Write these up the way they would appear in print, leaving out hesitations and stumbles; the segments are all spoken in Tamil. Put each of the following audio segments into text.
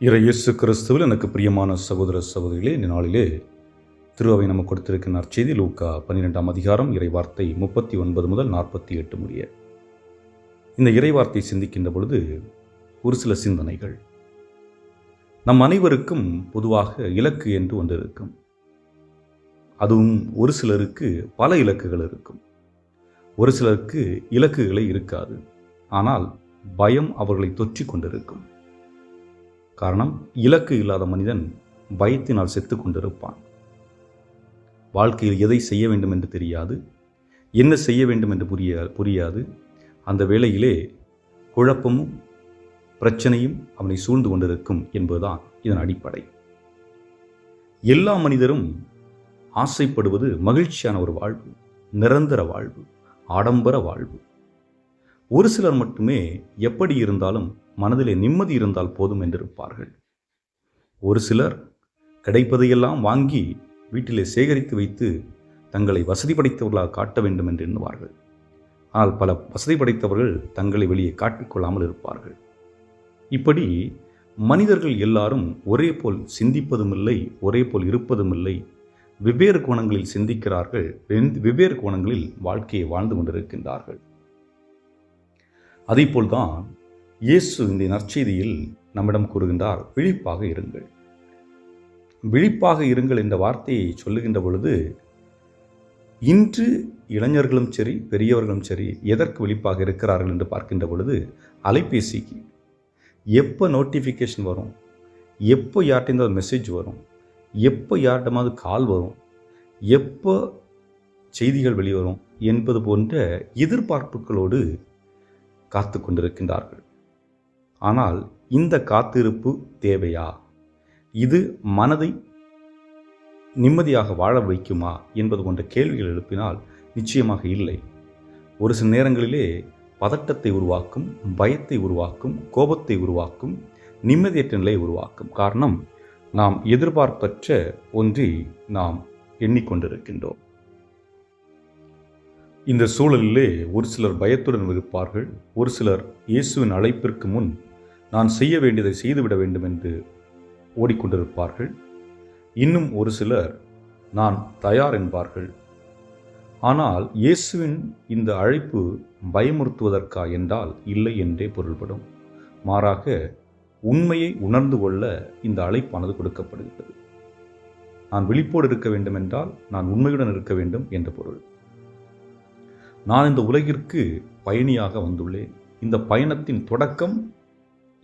இயேசு கிறிஸ்துவில் எனக்கு பிரியமான சகோதர சகோதரிகளே, இந்த நாளிலே திருஅவை நமக்கு கொடுத்திருக்கிற நற்செய்தி லூக்கா 12ஆம் அதிகாரம் இறைவார்த்தை 39 முதல் 48 முடிய. இந்த இறைவார்த்தை சிந்திக்கின்ற பொழுது ஒரு சில சிந்தனைகள். நம் அனைவருக்கும் பொதுவாக இலக்கு என்று ஒன்று இருக்கும். அதுவும் ஒரு சிலருக்கு பல இலக்குகள் இருக்கும். ஒரு சிலருக்கு இலக்குகளே இருக்காது. ஆனால் பயம் அவர்களை தொற்றிக் கொண்டிருக்கும். காரணம், இலக்கு இல்லாத மனிதன் பயத்தினால் செத்து கொண்டிருப்பான். வாழ்க்கையில் எதை செய்ய வேண்டும் என்று தெரியாது, என்ன செய்ய வேண்டும் என்று புரியாது. அந்த வேளையிலே குழப்பமும் பிரச்சனையும் அவனை சூழ்ந்து கொண்டிருக்கும் என்பதுதான் இதன் அடிப்படை. எல்லா மனிதரும் ஆசைப்படுவது மகிழ்ச்சியான ஒரு வாழ்வு, நிரந்தர வாழ்வு, ஆடம்பர வாழ்வு. ஒரு சிலர் மட்டுமே எப்படி இருந்தாலும் மனதிலே நிம்மதி இருந்தால் போதும் என்றிருப்பார்கள். ஒரு சிலர் கிடைப்பதையெல்லாம் வாங்கி வீட்டிலே சேகரித்து வைத்து தங்களை வசதி படைத்தவர்களாக காட்ட வேண்டும் என்று எண்ணுவார்கள். ஆனால் பல வசதி படைத்தவர்கள் தங்களை வெளியே காட்டிக்கொள்ளாமல் இருப்பார்கள். இப்படி மனிதர்கள் எல்லாரும் ஒரே போல் சிந்திப்பதும் இல்லை, ஒரே போல் இருப்பதும் இல்லை. வெவ்வேறு கோணங்களில் சிந்திக்கிறார்கள், வெவ்வேறு கோணங்களில் வாழ்க்கையை வாழ்ந்து கொண்டிருக்கின்றார்கள். அதேபோல்தான் இயேசு இந்த நற்செய்தியில் நம்மிடம் கூறுகின்றார், விழிப்பாக இருங்கள். விழிப்பாக இருங்கள் என்ற வார்த்தையை சொல்லுகின்ற பொழுது, இன்று இளைஞர்களும் சரி பெரியவர்களும் சரி எதற்கு விழிப்பாக இருக்கிறார்கள் என்று பார்க்கின்ற பொழுது, அலைபேசிக்கு எப்போ நோட்டிஃபிகேஷன் வரும், எப்போ யார்கிட்ட மெசேஜ் வரும், எப்போ யார்கிட்டமாவது கால் வரும், எப்போ செய்திகள் வெளிவரும் என்பது போன்ற எதிர்பார்ப்புகளோடு காத்து கொண்டிருக்கின்றார்கள். ஆனால் இந்த காத்திருப்பு தேவையா? இது மனதை நிம்மதியாக வாழ வைக்குமா என்பது போன்ற கேள்விகள் எழுப்பினால் நிச்சயமாக இல்லை. ஒரு சில நேரங்களிலே பதட்டத்தை உருவாக்கும், பயத்தை உருவாக்கும், கோபத்தை உருவாக்கும், நிம்மதியற்ற நிலையை உருவாக்கும். காரணம், நாம் எதிர்பார்ப்பற்ற ஒன்றை நாம் எண்ணிக்கொண்டிருக்கின்றோம். இந்த சூழலிலே ஒரு சிலர் பயத்துடன் இருப்பார்கள். ஒரு சிலர் இயேசுவின் அழைப்பிற்கு முன் நான் செய்ய வேண்டியதை செய்துவிட வேண்டும் என்று ஓடிக்கொண்டிருப்பார்கள். இன்னும் ஒரு சிலர் நான் தயார் என்பார்கள். ஆனால் இயேசுவின் இந்த அழைப்பு பயமுறுத்துவதற்கா என்றால் இல்லை என்றே பொருள்படும். மாறாக உண்மையை உணர்ந்து கொள்ள இந்த அழைப்பானது கொடுக்கப்படுகிறது. நான் விழிப்போடு இருக்க வேண்டும் என்றால் நான் உண்மையுடன் இருக்க வேண்டும் என்ற பொருள். நான் இந்த உலகிற்கு பயணியாக வந்துள்ளேன். இந்த பயணத்தின் தொடக்கம்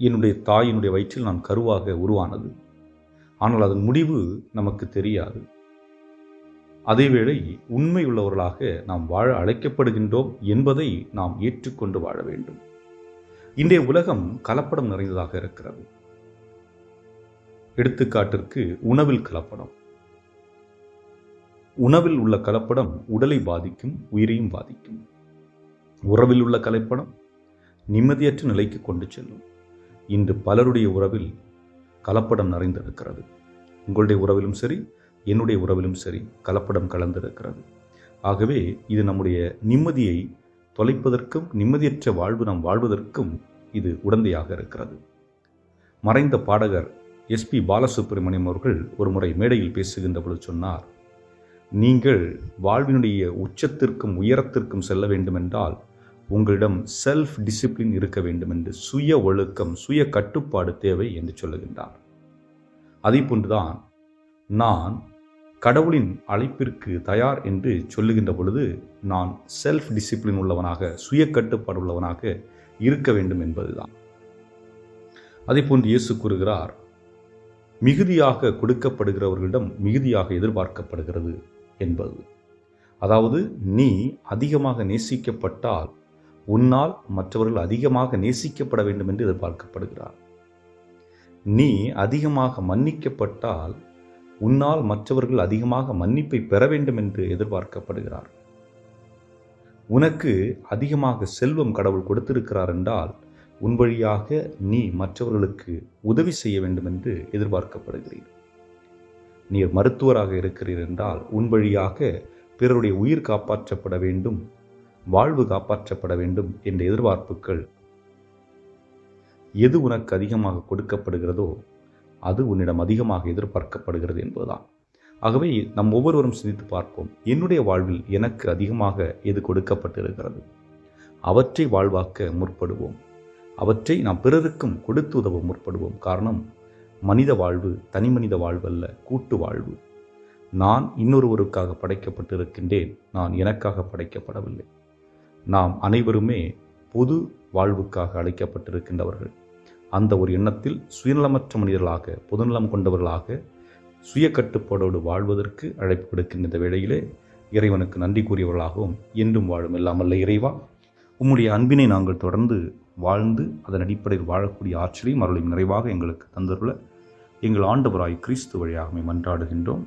என்னுடைய தாயினுடைய வயிற்றில் நான் கருவாக உருவானது. ஆனால் அதன் முடிவு நமக்கு தெரியாது. அதேவேளை உண்மை உள்ளவர்களாக நாம் வாழ அழைக்கப்படுகின்றோம் என்பதை நாம் ஏற்றுக்கொண்டு வாழ வேண்டும். இன்றைய உலகம் கலப்படம் நிறைந்ததாக இருக்கிறது. எடுத்துக்காட்டிற்கு உணவில் கலப்படம். உணவில் உள்ள கலப்படம் உடலை பாதிக்கும், உயிரையும் பாதிக்கும். உறவில் உள்ள கலப்படம் நிம்மதியற்ற நிலைக்கு கொண்டு செல்லும். இன்று பலருடைய உறவில் கலப்படம் நிறைந்திருக்கிறது. உங்களுடைய உறவிலும் சரி, என்னுடைய உறவிலும் சரி கலப்படம் கலந்திருக்கிறது. ஆகவே இது நம்முடைய நிம்மதியை தொலைப்பதற்கும், நிம்மதியற்ற வாழ்வு நாம் வாழ்வதற்கும் இது உடந்தையாக இருக்கிறது. மறைந்த பாடகர் SP பாலசுப்ரமணியம் அவர்கள் ஒரு முறை மேடையில் பேசுகின்ற பொழுது சொன்னார், நீங்கள் வாழ்வினுடைய உச்சத்திற்கும் உயரத்திற்கும் செல்ல வேண்டுமென்றால் உங்களிடம் செல்ஃப் டிசிப்ளின் இருக்க வேண்டும் என்று, சுய ஒழுக்கம், சுய கட்டுப்பாடு தேவை என்று சொல்லுகின்றார். அதே போன்றுதான் நான் கடவுளின் அழைப்பிற்கு தயார் என்று சொல்லுகின்ற பொழுது நான் செல்ஃப் டிசிப்ளின் உள்ளவனாக, சுய கட்டுப்பாடு உள்ளவனாக இருக்க வேண்டும் என்பதுதான். அதே போன்று இயேசு கூறுகிறார், மிகுதியாக கொடுக்கப்படுகிறவர்களிடம் மிகுதியாக எதிர்பார்க்கப்படுகிறது என்பது. அதாவது நீ அதிகமாக நேசிக்கப்பட்டால் உன்னால் மற்றவர்கள் அதிகமாக நேசிக்கப்பட வேண்டும் என்று எதிர்பார்க்கப்படுகிறார். நீ அதிகமாக மன்னிக்கப்பட்டால் உன்னால் மற்றவர்கள் அதிகமாக மன்னிப்பை பெற வேண்டும் என்று எதிர்பார்க்கப்படுகிறார். உனக்கு அதிகமாக செல்வம் கடவுள் கொடுத்திருக்கிறார் என்றால் உன் வழியாக நீ மற்றவர்களுக்கு உதவி செய்ய வேண்டும் என்று எதிர்பார்க்கப்படுகிறீர். நீர் மருத்துவராக இருக்கிறீர் என்றால் உன் வழியாக பிறருடைய உயிர் காப்பாற்றப்பட வேண்டும், வாழ்வு காப்பாற்றப்பட வேண்டும் என்ற எதிர்பார்ப்புகள் எது உனக்கு அதிகமாக கொடுக்கப்படுகிறதோ அது உன்னிடம் அதிகமாக எதிர்பார்க்கப்படுகிறது என்பதுதான். ஆகவே நம் ஒவ்வொருவரும் சிந்தித்து பார்ப்போம். என்னுடைய வாழ்வில் எனக்கு அதிகமாக எது கொடுக்கப்பட்டிருக்கிறது? அவற்றை வாழ்வாக்க முற்படுவோம். அவற்றை நாம் பிறருக்கும் கொடுத்து உதவ முற்படுவோம். காரணம், மனித வாழ்வு தனி மனித வாழ்வு அல்ல, கூட்டு வாழ்வு. நான் இன்னொருவருக்காக படைக்கப்பட்டிருக்கின்றேன், நான் எனக்காக படைக்கப்படவில்லை. நாம் அனைவருமே பொது வாழ்வுக்காக அழைக்கப்பட்டிருக்கின்றவர்கள். அந்த ஒரு எண்ணத்தில் சுயநலமற்ற மனிதர்களாக, பொதுநலம் கொண்டவர்களாக, சுய கட்டுப்பாடோடு வாழ்வதற்கு அழைப்பு விடுக்கின்ற இந்த வேளையிலே இறைவனுக்கு நன்றி கூறியவர்களாகவும் என்றும் வாழும் எல்லாம் வல்ல இறைவா, உம்முடைய அன்பினை நாங்கள் தொடர்ந்து வாழ்ந்து அதன் அடிப்படையில் வாழக்கூடிய ஆற்றலையும் அருளையும் நிறைவாக எங்களுக்கு தந்தருள எங்கள் ஆண்டவராய் கிறிஸ்து வழியாக மன்றாடுகின்றோம்.